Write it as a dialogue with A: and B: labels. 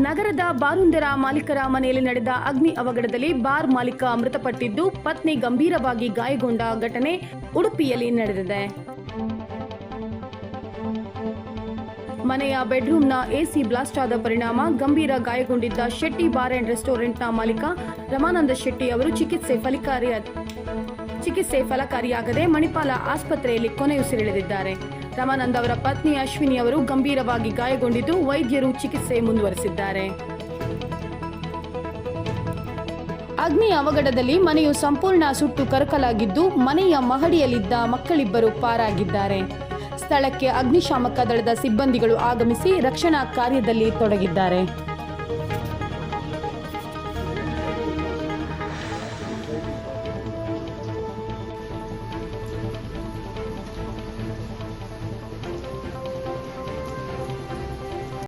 A: ನಗರದ ಬಾರೊಂದರ ಮಾಲೀಕರ ಮನೆಯಲ್ಲಿ ನಡೆದ ಅಗ್ನಿ ಅವಘಡದಲ್ಲಿ ಬಾರ್ ಮಾಲೀಕ ಮೃತಪಟ್ಟಿದ್ದು, ಪತ್ನಿ ಗಂಭೀರವಾಗಿ ಗಾಯಗೊಂಡ ಘಟನೆ ಉಡುಪಿಯಲ್ಲಿ ನಡೆದಿದೆ. ಮನೆಯ ಬೆಡ್ರೂಮ್ನ ಎಸಿ ಬ್ಲಾಸ್ಟ್ ಆದ ಪರಿಣಾಮ ಗಂಭೀರ ಗಾಯಗೊಂಡಿದ್ದ ಶೆಟ್ಟಿ ಬಾರ್ ಅಂಡ್ ರೆಸ್ಟೋರೆಂಟ್ನ ಮಾಲೀಕ ರಮಾನಂದ ಶೆಟ್ಟಿ ಅವರು ಚಿಕಿತ್ಸೆ ಫಲಕಾರಿಯಾಗದೆ ಮಣಿಪಾಲ ಆಸ್ಪತ್ರೆಯಲ್ಲಿ ಕೊನೆಯುಸಿರೆಳೆದಿದ್ದಾರೆ. ರಮಾನಂದ್ ಅವರ ಪತ್ನಿ ಅಶ್ವಿನಿ ಅವರು ಗಂಭೀರವಾಗಿ ಗಾಯಗೊಂಡಿದ್ದು, ವೈದ್ಯರು ಚಿಕಿತ್ಸೆ ಮುಂದುವರೆಸಿದ್ದಾರೆ. ಅಗ್ನಿ ಅವಘಡದಲ್ಲಿ ಮನೆಯು ಸಂಪೂರ್ಣ ಸುಟ್ಟು ಕರಕಲಾಗಿದ್ದು, ಮನೆಯ ಮಹಡಿಯಲ್ಲಿದ್ದ ಮಕ್ಕಳಿಬ್ಬರು ಪಾರಾಗಿದ್ದಾರೆ. ಸ್ಥಳಕ್ಕೆ ಅಗ್ನಿಶಾಮಕ ದಳದ ಸಿಬ್ಬಂದಿಗಳು ಆಗಮಿಸಿ ರಕ್ಷಣಾ ಕಾರ್ಯದಲ್ಲಿ ತೊಡಗಿದ್ದಾರೆ.